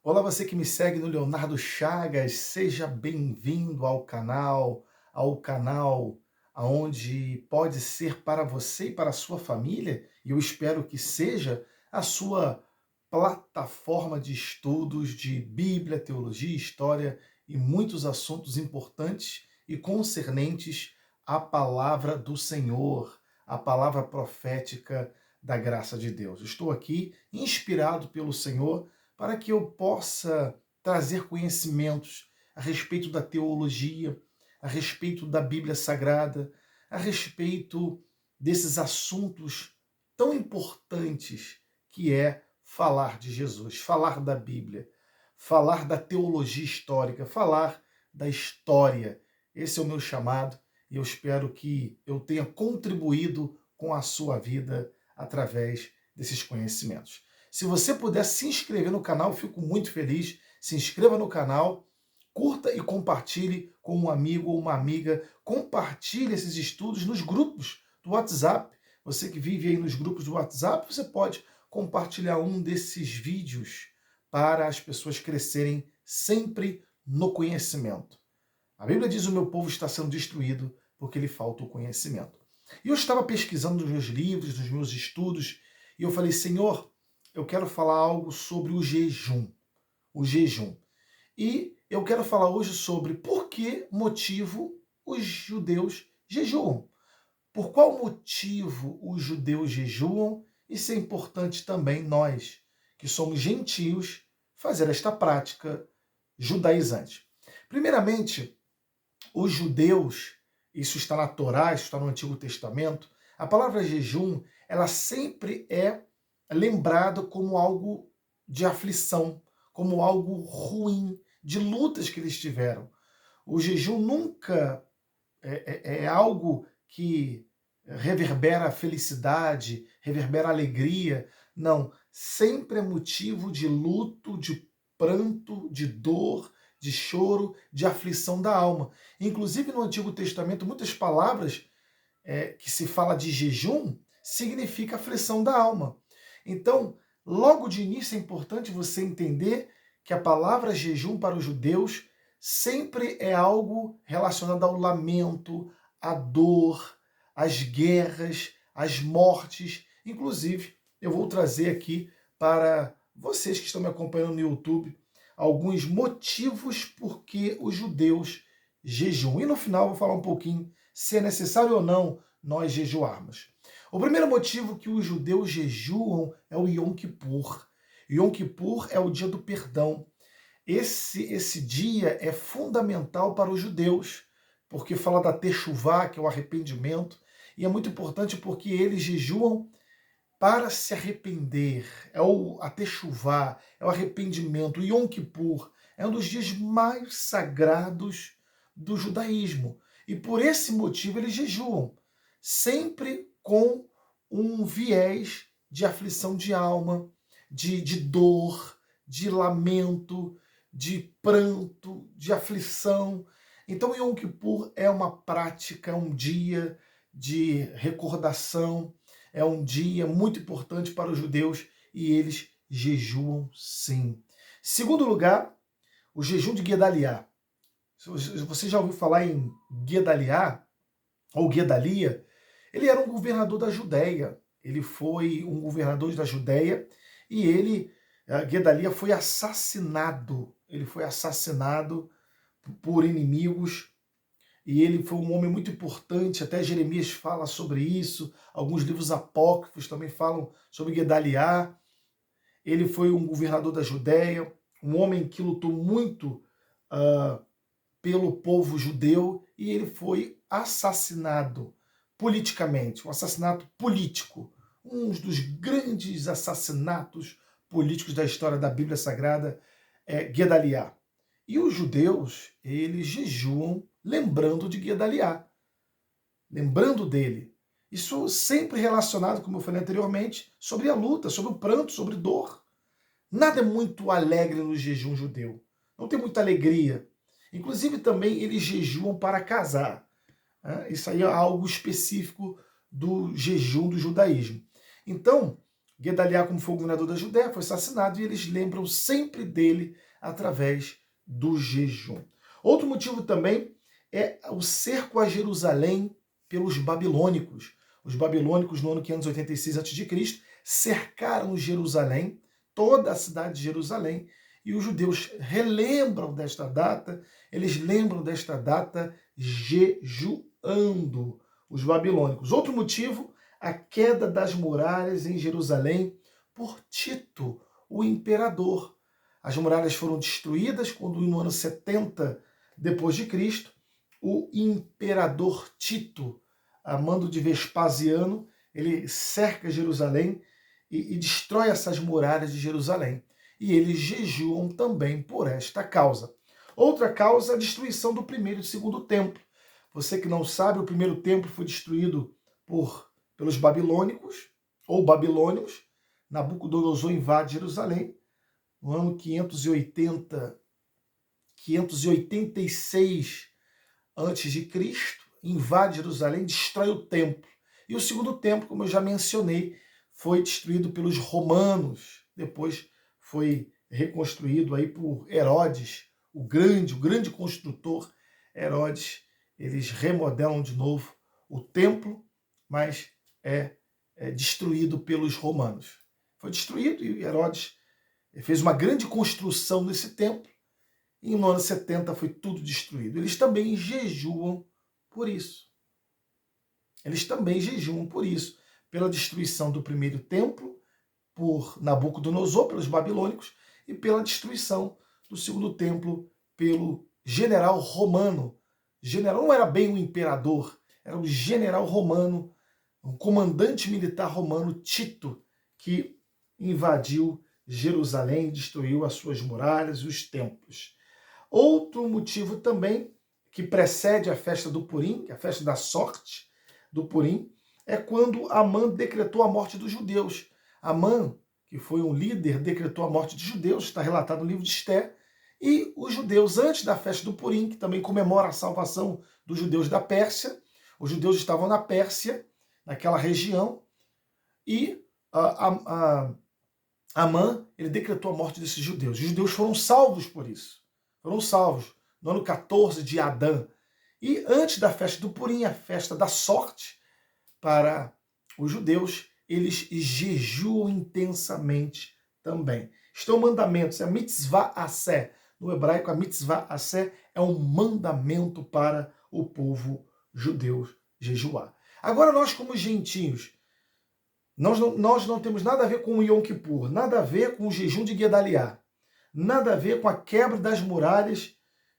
Olá, você que me segue no Leonardo Chagas, seja bem-vindo ao canal aonde pode ser para você e para a sua família, e eu espero que seja a sua plataforma de estudos de Bíblia, teologia, história e muitos assuntos importantes e concernentes à palavra do Senhor, a palavra profética da graça de Deus. Estou aqui inspirado pelo Senhor para que eu possa trazer conhecimentos a respeito da teologia, a respeito da Bíblia Sagrada, a respeito desses assuntos tão importantes que é falar de Jesus, falar da Bíblia, falar da teologia histórica, falar da história. Esse é o meu chamado e eu espero que eu tenha contribuído com a sua vida através desses conhecimentos. Se você puder se inscrever no canal, eu fico muito feliz. Se inscreva no canal, curta e compartilhe com um amigo ou uma amiga. Compartilhe esses estudos nos grupos do WhatsApp. Você que vive aí nos grupos do WhatsApp, você pode compartilhar um desses vídeos para as pessoas crescerem sempre no conhecimento. A Bíblia diz: o meu povo está sendo destruído porque lhe falta o conhecimento. E eu estava pesquisando nos meus livros, nos meus estudos, e eu falei: Senhor, eu quero falar algo sobre o jejum. O jejum. E eu quero falar hoje sobre por que motivo os judeus jejuam. Por qual motivo os judeus jejuam? Isso é importante também nós, que somos gentios, fazer esta prática judaizante. Primeiramente, os judeus, isso está na Torá, isso está no Antigo Testamento, a palavra jejum, ela sempre é lembrada como algo de aflição, como algo ruim, de lutas que eles tiveram. O jejum nunca é algo que reverbera felicidade, reverbera alegria. Não, sempre é motivo de luto, de pranto, de dor, de choro, de aflição da alma. Inclusive no Antigo Testamento, muitas palavras que se fala de jejum significa aflição da alma. Então, logo de início é importante você entender que a palavra jejum para os judeus sempre é algo relacionado ao lamento, à dor, às guerras, às mortes. Inclusive, eu vou trazer aqui para vocês que estão me acompanhando no YouTube alguns motivos por que os judeus jejuam. E no final eu vou falar um pouquinho se é necessário ou não nós jejuarmos. O primeiro motivo que os judeus jejuam é o Yom Kippur. Yom Kippur é o dia do perdão. Esse dia é fundamental para os judeus, porque fala da Teshuvá, que é o arrependimento, e é muito importante porque eles jejuam para se arrepender. A Teshuvá, é o arrependimento. O Yom Kippur é um dos dias mais sagrados do judaísmo. E por esse motivo eles jejuam, sempre com um viés de aflição de alma, de dor, de lamento, de pranto, de aflição. Então, Yom Kippur é uma prática, é um dia de recordação, é um dia muito importante para os judeus e eles jejuam sim. Segundo lugar, o jejum de Guedaliá. Você já ouviu falar em Guedaliá ou Guedalia? Ele era um governador da Judéia. Ele foi um governador da Judéia e Guedalia foi assassinado. Ele foi assassinado por inimigos e ele foi um homem muito importante. Até Jeremias fala sobre isso. Alguns livros apócrifos também falam sobre Guedaliá. Ele foi um governador da Judéia, um homem que lutou muito pelo povo judeu e ele foi assassinado politicamente, um assassinato político, um dos grandes assassinatos políticos da história da Bíblia Sagrada é Guedaliá. E os judeus, eles jejuam lembrando de Guedaliá, lembrando dele. Isso sempre relacionado, como eu falei anteriormente, sobre a luta, sobre o pranto, sobre dor. Nada é muito alegre no jejum judeu. Não tem muita alegria. Inclusive também eles jejuam para casar. Isso aí é algo específico do jejum do judaísmo. Então, Gedaliah, como foi o governador da Judéia, foi assassinado e eles lembram sempre dele através do jejum. Outro motivo também é o cerco a Jerusalém pelos babilônicos. Os babilônicos, no ano 586 a.C., cercaram Jerusalém, toda a cidade de Jerusalém, e os judeus relembram desta data, eles lembram desta data jejuando, os babilônicos. Outro motivo, a queda das muralhas em Jerusalém por Tito, o imperador. As muralhas foram destruídas quando, no ano 70 depois de Cristo, o imperador Tito, a mando de Vespasiano, ele cerca Jerusalém e destrói essas muralhas de Jerusalém. E eles jejuam também por esta causa. Outra causa é a destruição do primeiro e segundo templo. Você que não sabe, o primeiro templo foi destruído pelos babilônicos, ou babilônios. Nabucodonosor invade Jerusalém no ano 586 a.C., invade Jerusalém, destrói o templo. E o segundo templo, como eu já mencionei, foi destruído pelos romanos. Depois foi reconstruído aí por Herodes, o grande construtor Herodes. Eles remodelam de novo o templo, mas é destruído pelos romanos. Foi destruído e Herodes fez uma grande construção nesse templo, e no ano 70 foi tudo destruído. Eles também jejuam por isso. Eles também jejuam por isso, pela destruição do primeiro templo, por Nabucodonosor, pelos babilônicos, e pela destruição do segundo templo pelo general romano. General não era bem o imperador, era o general romano, o comandante militar romano Tito, que invadiu Jerusalém, destruiu as suas muralhas e os templos. Outro motivo também, que precede a festa do Purim, que é a festa da sorte do Purim, é quando Amã decretou a morte dos judeus. Amã, que foi um líder, decretou a morte dos judeus, está relatado no livro de Esté, e os judeus, antes da festa do Purim, que também comemora a salvação dos judeus da Pérsia, os judeus estavam na Pérsia, naquela região, e Amã, ele decretou a morte desses judeus. Os judeus foram salvos por isso. Foram salvos no ano 14 de Adã. E antes da festa do Purim, a festa da sorte, para os judeus, eles jejuam intensamente também. Estão mandamentos, é a mitzvah asé. No hebraico, a mitzvah asé é um mandamento para o povo judeu jejuar. Agora nós, como gentios, nós não temos nada a ver com o Yom Kippur, nada a ver com o jejum de Gedaliah, nada a ver com a quebra das muralhas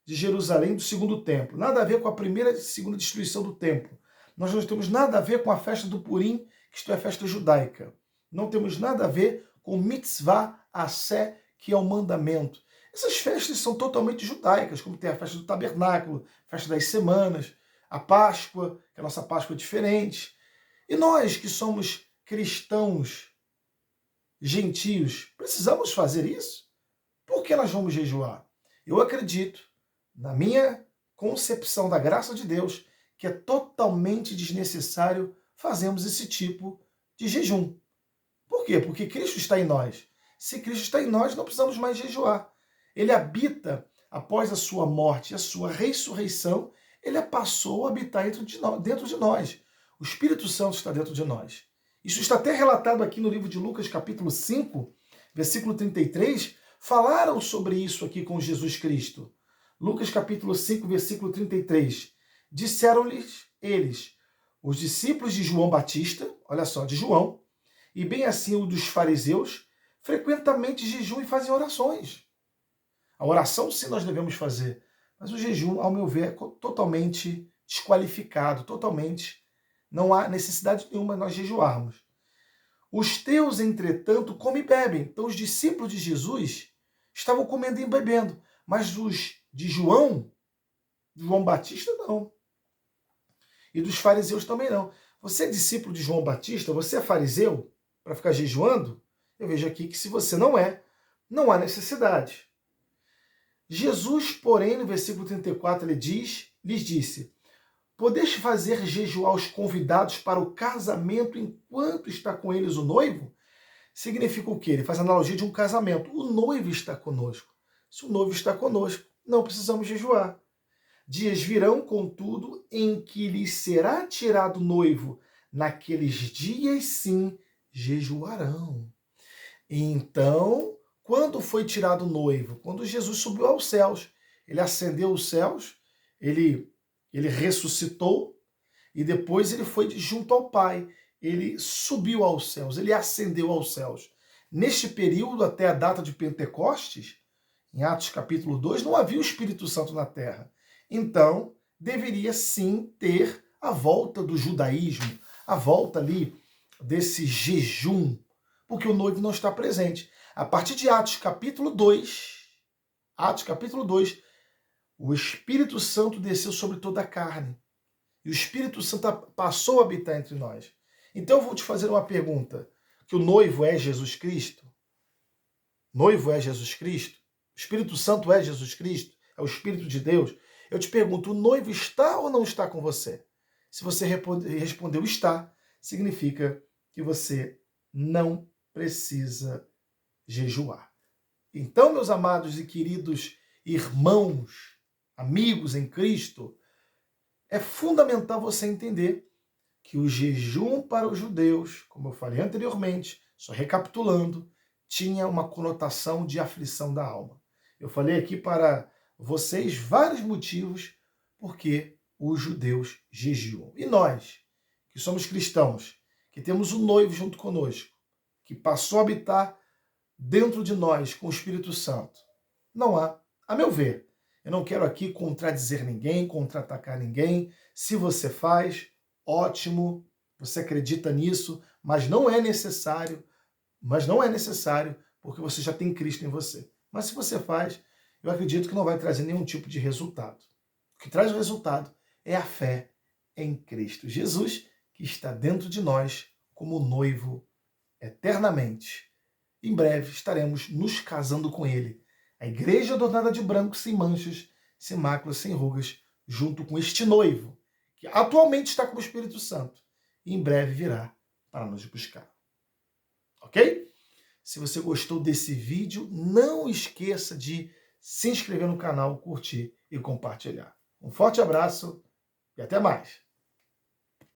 de Jerusalém do segundo templo, nada a ver com a primeira e segunda destruição do templo. Nós não temos nada a ver com a festa do Purim, que isto é a festa judaica. Não temos nada a ver com mitzvah asé, que é o mandamento. Essas festas são totalmente judaicas, como tem a festa do tabernáculo, a festa das semanas, a Páscoa, que a nossa Páscoa é diferente. E nós que somos cristãos, gentios, precisamos fazer isso? Por que nós vamos jejuar? Eu acredito, na minha concepção da graça de Deus, que é totalmente desnecessário fazermos esse tipo de jejum. Por quê? Porque Cristo está em nós. Se Cristo está em nós, não precisamos mais jejuar. Ele habita, após a sua morte e a sua ressurreição, ele passou a habitar dentro de nós. O Espírito Santo está dentro de nós. Isso está até relatado aqui no livro de Lucas, capítulo 5, versículo 33, falaram sobre isso aqui com Jesus Cristo. Lucas, capítulo 5, versículo 33. Disseram-lhes eles, os discípulos de João Batista, olha só, de João, e bem assim o dos fariseus, frequentemente jejuam e fazem orações. A oração sim nós devemos fazer, mas o jejum, ao meu ver, é totalmente desqualificado, totalmente. Não há necessidade nenhuma de nós jejuarmos. Os teus, entretanto, comem e bebem. Então os discípulos de Jesus estavam comendo e bebendo, mas os de João Batista não. E dos fariseus também não. Você é discípulo de João Batista? Você é fariseu para ficar jejuando? Eu vejo aqui que se você não é, não há necessidade. Jesus, porém, no versículo 34, lhes disse: podeis fazer jejuar os convidados para o casamento enquanto está com eles o noivo? significa o quê? Ele faz analogia de um casamento. O noivo está conosco. Se o noivo está conosco, não precisamos jejuar. Dias virão, contudo, em que lhes será tirado o noivo. Naqueles dias, sim, jejuarão. Então, quando foi tirado o noivo? Quando Jesus subiu aos céus. Ele ascendeu os céus, ele ressuscitou e depois ele foi junto ao Pai. Ele subiu aos céus, ele ascendeu aos céus. Neste período, até a data de Pentecostes, em Atos capítulo 2, não havia o Espírito Santo na terra. Então, deveria sim ter a volta do judaísmo, a volta ali desse jejum, porque o noivo não está presente. A partir de Atos capítulo 2, o Espírito Santo desceu sobre toda a carne. E o Espírito Santo passou a habitar entre nós. Então eu vou te fazer uma pergunta. Que o noivo é Jesus Cristo? Noivo é Jesus Cristo? O Espírito Santo é Jesus Cristo? É o Espírito de Deus? Eu te pergunto, o noivo está ou não está com você? Se você respondeu está, significa que você não precisa jejuar. Então, meus amados e queridos irmãos, amigos em Cristo, é fundamental você entender que o jejum para os judeus, como eu falei anteriormente, só recapitulando, tinha uma conotação de aflição da alma. Eu falei aqui para vocês vários motivos porque os judeus jejuam. E nós, que somos cristãos, que temos o noivo junto conosco, que passou a habitar dentro de nós com o Espírito Santo, não há, a meu ver, eu não quero aqui contradizer ninguém, contra-atacar ninguém. Se você faz, ótimo, você acredita nisso, mas não é necessário, porque você já tem Cristo em você. Mas se você faz, eu acredito que não vai trazer nenhum tipo de resultado. O que traz o resultado é a fé em Cristo Jesus, que está dentro de nós como noivo eternamente. Em breve estaremos nos casando com Ele. A igreja adornada de branco, sem manchas, sem máculas, sem rugas, junto com este noivo, que atualmente está com o Espírito Santo, e em breve virá para nos buscar. Ok? Se você gostou desse vídeo, não esqueça de se inscrever no canal, curtir e compartilhar. Um forte abraço e até mais!